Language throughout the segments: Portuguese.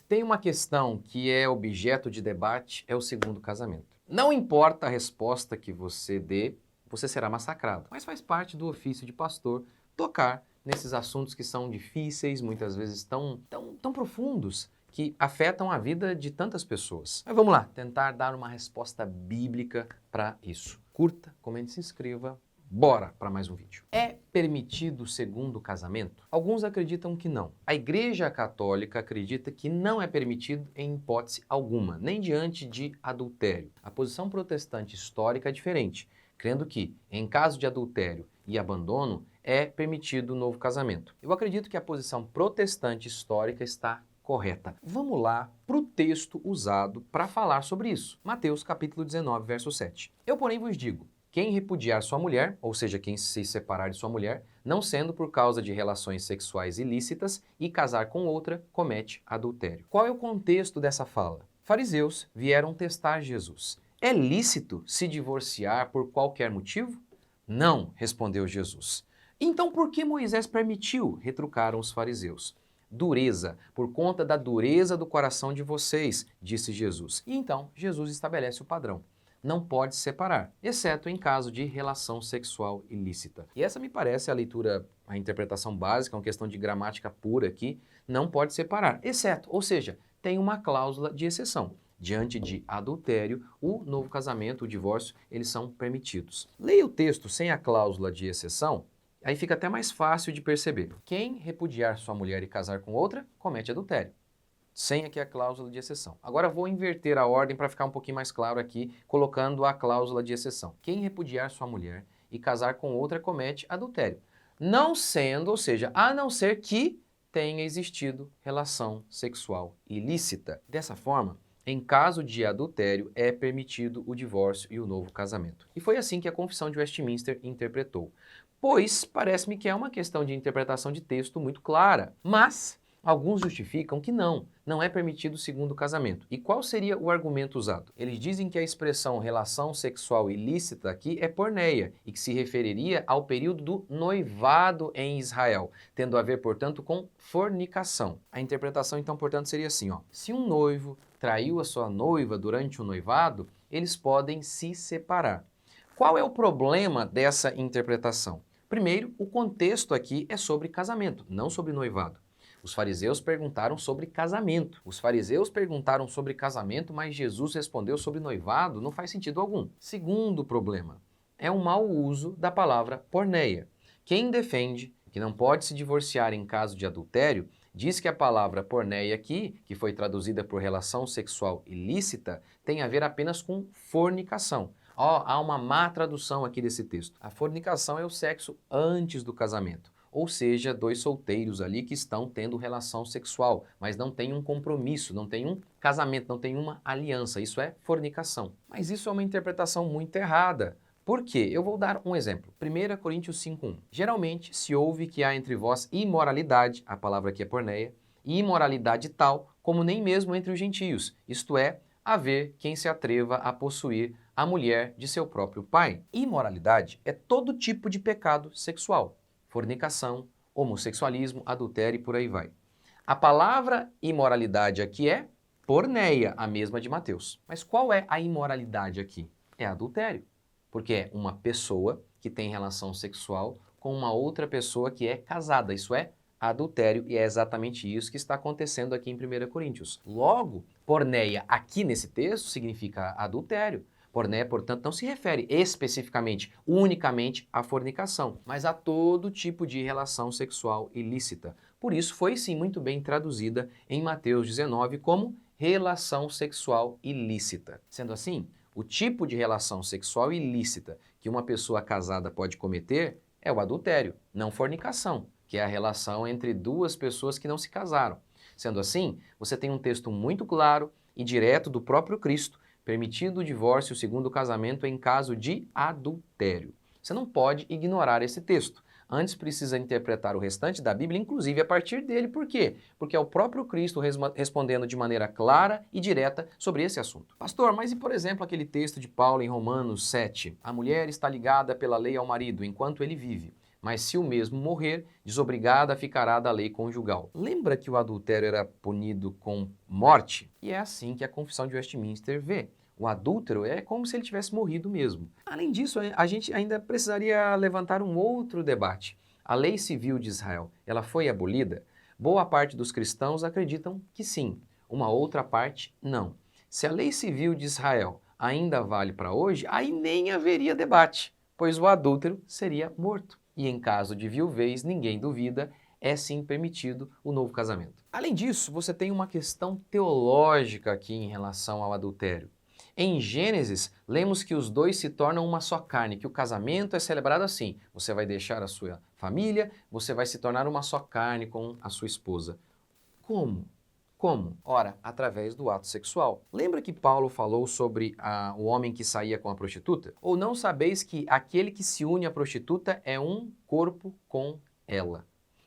Tem uma questão que é objeto de debate, é o segundo casamento. Não importa a resposta que você dê, você será massacrado. Mas faz parte do ofício de pastor tocar nesses assuntos que são difíceis, muitas vezes tão profundos, que afetam a vida de tantas pessoas. Mas vamos lá, tentar dar uma resposta bíblica para isso. Curta, comente, se inscreva. Bora para mais um vídeo. É permitido o segundo casamento? Alguns acreditam que não. A Igreja Católica acredita que não é permitido em hipótese alguma, nem diante de adultério. A posição protestante histórica é diferente, crendo que, em caso de adultério e abandono, é permitido o novo casamento. Eu acredito que a posição protestante histórica está correta. Vamos lá para o texto usado para falar sobre isso. Mateus capítulo 19, verso 7. Eu, porém, vos digo: quem repudiar sua mulher, ou seja, quem se separar de sua mulher, não sendo por causa de relações sexuais ilícitas, e casar com outra, comete adultério. Qual é o contexto dessa fala? Fariseus vieram testar Jesus. É lícito se divorciar por qualquer motivo? Não, respondeu Jesus. Então por que Moisés permitiu? Retrucaram os fariseus. Dureza, por conta da dureza do coração de vocês, disse Jesus. E então Jesus estabelece o padrão. Não pode separar, exceto em caso de relação sexual ilícita. E essa me parece a leitura, a interpretação básica, uma questão de gramática pura aqui, não pode separar, exceto, ou seja, tem uma cláusula de exceção. Diante de adultério, o novo casamento, o divórcio, eles são permitidos. Leia o texto sem a cláusula de exceção, aí fica até mais fácil de perceber. Quem repudiar sua mulher e casar com outra, comete adultério. Sem aqui a cláusula de exceção. Agora vou inverter a ordem para ficar um pouquinho mais claro aqui, colocando a cláusula de exceção. Quem repudiar sua mulher e casar com outra comete adultério. Não sendo, ou seja, a não ser que tenha existido relação sexual ilícita. Dessa forma, em caso de adultério, é permitido o divórcio e o novo casamento. E foi assim que a Confissão de Westminster interpretou. Pois parece-me que é uma questão de interpretação de texto muito clara, mas alguns justificam que não é permitido o segundo casamento. E qual seria o argumento usado? Eles dizem que a expressão relação sexual ilícita aqui é porneia e que se referiria ao período do noivado em Israel, tendo a ver, portanto, com fornicação. A interpretação, então, portanto, seria assim, ó: se um noivo traiu a sua noiva durante o noivado, eles podem se separar. Qual é o problema dessa interpretação? Primeiro, o contexto aqui é sobre casamento, não sobre noivado. Os fariseus perguntaram sobre casamento. Os fariseus perguntaram sobre casamento, mas Jesus respondeu sobre noivado, não faz sentido algum. Segundo problema, é um mau uso da palavra porneia. Quem defende que não pode se divorciar em caso de adultério, diz que a palavra porneia aqui, que foi traduzida por relação sexual ilícita, tem a ver apenas com fornicação. Há uma má tradução aqui desse texto. A fornicação é o sexo antes do casamento. Ou seja, dois solteiros ali que estão tendo relação sexual, mas não tem um compromisso, não tem um casamento, não tem uma aliança. Isso é fornicação. Mas isso é uma interpretação muito errada. Por quê? Eu vou dar um exemplo. 1 Coríntios 5:1. Geralmente se ouve que há entre vós imoralidade, a palavra aqui é porneia, e imoralidade tal como nem mesmo entre os gentios, isto é, haver quem se atreva a possuir a mulher de seu próprio pai. Imoralidade é todo tipo de pecado sexual. Fornicação, homossexualismo, adultério e por aí vai. A palavra imoralidade aqui é porneia, a mesma de Mateus. Mas qual é a imoralidade aqui? É adultério, porque é uma pessoa que tem relação sexual com uma outra pessoa que é casada. Isso é adultério e é exatamente isso que está acontecendo aqui em 1 Coríntios. Logo, porneia aqui nesse texto significa adultério. Porneia, portanto, não se refere especificamente, unicamente à fornicação, mas a todo tipo de relação sexual ilícita. Por isso, foi sim muito bem traduzida em Mateus 19 como relação sexual ilícita. Sendo assim, o tipo de relação sexual ilícita que uma pessoa casada pode cometer é o adultério, não fornicação, que é a relação entre duas pessoas que não se casaram. Sendo assim, você tem um texto muito claro e direto do próprio Cristo, permitindo o divórcio e o segundo casamento em caso de adultério. Você não pode ignorar esse texto. Antes precisa interpretar o restante da Bíblia, inclusive a partir dele. Por quê? Porque é o próprio Cristo respondendo de maneira clara e direta sobre esse assunto. Pastor, mas e por exemplo aquele texto de Paulo em Romanos 7? A mulher está ligada pela lei ao marido enquanto ele vive, mas se o mesmo morrer, desobrigada ficará da lei conjugal. Lembra que o adultério era punido com morte? E é assim que a Confissão de Westminster vê. O adúltero é como se ele tivesse morrido mesmo. Além disso, a gente ainda precisaria levantar um outro debate. A lei civil de Israel, ela foi abolida? Boa parte dos cristãos acreditam que sim, uma outra parte não. Se a lei civil de Israel ainda vale para hoje, aí nem haveria debate, pois o adúltero seria morto. E em caso de viuvez, ninguém duvida, é sim permitido o novo casamento. Além disso, você tem uma questão teológica aqui em relação ao adultério. Em Gênesis, lemos que os dois se tornam uma só carne, que o casamento é celebrado assim. Você vai deixar a sua família, você vai se tornar uma só carne com a sua esposa. Como? Como? Ora, através do ato sexual. Lembra que Paulo falou sobre o homem que saía com a prostituta? Ou não sabeis que aquele que se une à prostituta é um corpo com ela?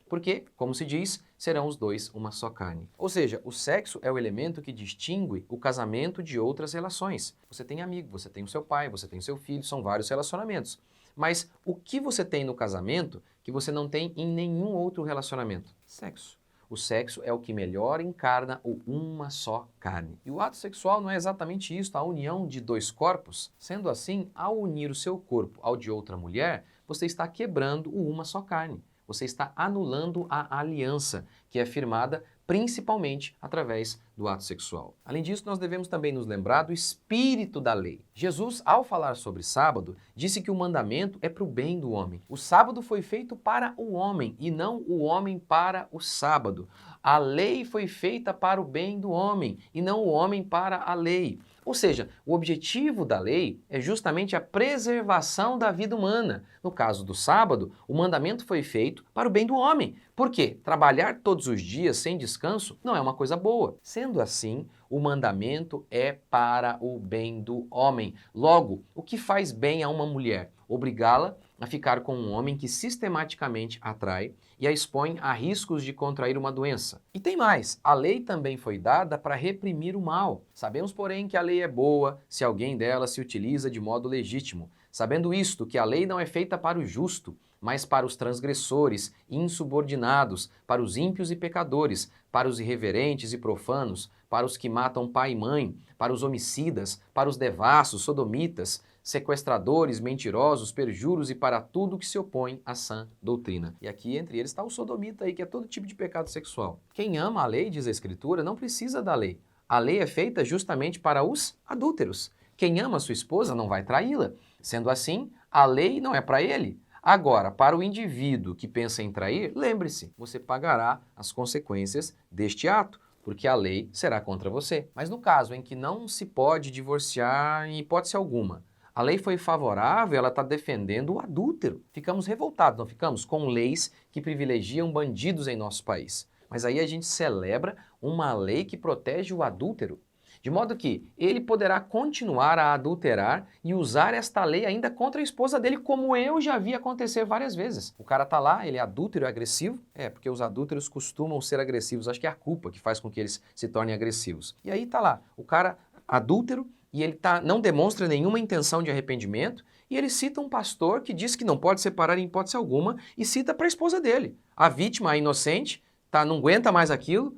Porque, como se diz, serão os dois uma só carne. Ou seja, o sexo é o elemento que distingue o casamento de outras relações. Você tem amigo, você tem o seu pai, você tem o seu filho, são vários relacionamentos. Mas o que você tem no casamento que você não tem em nenhum outro relacionamento? Sexo. O sexo é o que melhor encarna o uma só carne. E o ato sexual não é exatamente isso, a união de dois corpos? Sendo assim, ao unir o seu corpo ao de outra mulher, você está quebrando o uma só carne. Você está anulando a aliança, que é firmada principalmente através do ato sexual. Além disso, nós devemos também nos lembrar do espírito da lei. Jesus, ao falar sobre sábado, disse que o mandamento é para o bem do homem. O sábado foi feito para o homem e não o homem para o sábado. A lei foi feita para o bem do homem e não o homem para a lei. Ou seja, o objetivo da lei é justamente a preservação da vida humana. No caso do sábado, o mandamento foi feito para o bem do homem. Por quê? Trabalhar todos os dias sem descanso não é uma coisa boa. Sendo assim, o mandamento é para o bem do homem. Logo, o que faz bem a uma mulher? Obrigá-la a ficar com um homem que sistematicamente atrai e a expõe a riscos de contrair uma doença. E tem mais, a lei também foi dada para reprimir o mal. Sabemos, porém, que a lei é boa se alguém dela se utiliza de modo legítimo. Sabendo isto, que a lei não é feita para o justo, mas para os transgressores, insubordinados, para os ímpios e pecadores, para os irreverentes e profanos, para os que matam pai e mãe, para os homicidas, para os devassos, sodomitas, sequestradores, mentirosos, perjuros e para tudo que se opõe à sã doutrina. E aqui entre eles está o sodomita aí, que é todo tipo de pecado sexual. Quem ama a lei, diz a Escritura, não precisa da lei. A lei é feita justamente para os adúlteros. Quem ama sua esposa não vai traí-la. Sendo assim, a lei não é para ele. Agora, para o indivíduo que pensa em trair, lembre-se, você pagará as consequências deste ato, porque a lei será contra você. Mas no caso em que não se pode divorciar em hipótese alguma, a lei foi favorável, ela está defendendo o adúltero. Ficamos revoltados, não ficamos? Com leis que privilegiam bandidos em nosso país. Mas aí a gente celebra uma lei que protege o adúltero. De modo que ele poderá continuar a adulterar e usar esta lei ainda contra a esposa dele, como eu já vi acontecer várias vezes. O cara tá lá, ele é adúltero, é agressivo. É, porque os adúlteros costumam ser agressivos. Acho que é a culpa que faz com que eles se tornem agressivos. E aí tá lá, o cara adúltero, e ele não demonstra nenhuma intenção de arrependimento, e ele cita um pastor que diz que não pode separar em hipótese alguma, e cita para a esposa dele. A vítima, a inocente, não aguenta mais aquilo,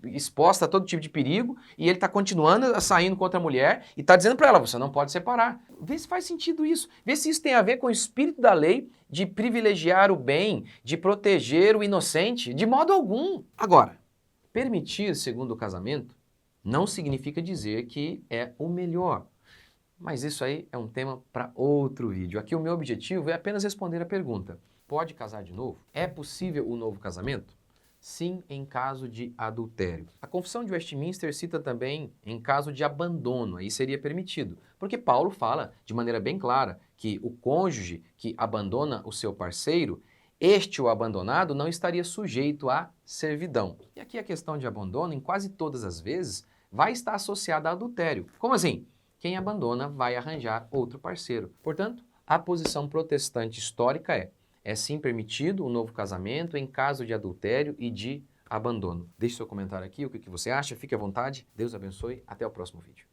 exposta a todo tipo de perigo, e ele está continuando saindo contra a mulher e está dizendo para ela, você não pode separar. Vê se faz sentido isso. Vê se isso tem a ver com o espírito da lei de privilegiar o bem, de proteger o inocente, de modo algum. Agora, permitir segundo o casamento não significa dizer que é o melhor. Mas isso aí é um tema para outro vídeo. Aqui o meu objetivo é apenas responder a pergunta. Pode casar de novo? É possível o novo casamento? Sim, em caso de adultério. A Confissão de Westminster cita também em caso de abandono, aí seria permitido. Porque Paulo fala de maneira bem clara que o cônjuge que abandona o seu parceiro, este o abandonado não estaria sujeito à servidão. E aqui a questão de abandono, em quase todas as vezes, vai estar associada a adultério. Como assim? Quem abandona vai arranjar outro parceiro. Portanto, a posição protestante histórica é sim permitido o novo casamento em caso de adultério e de abandono. Deixe seu comentário aqui, o que você acha, fique à vontade. Deus abençoe, até o próximo vídeo.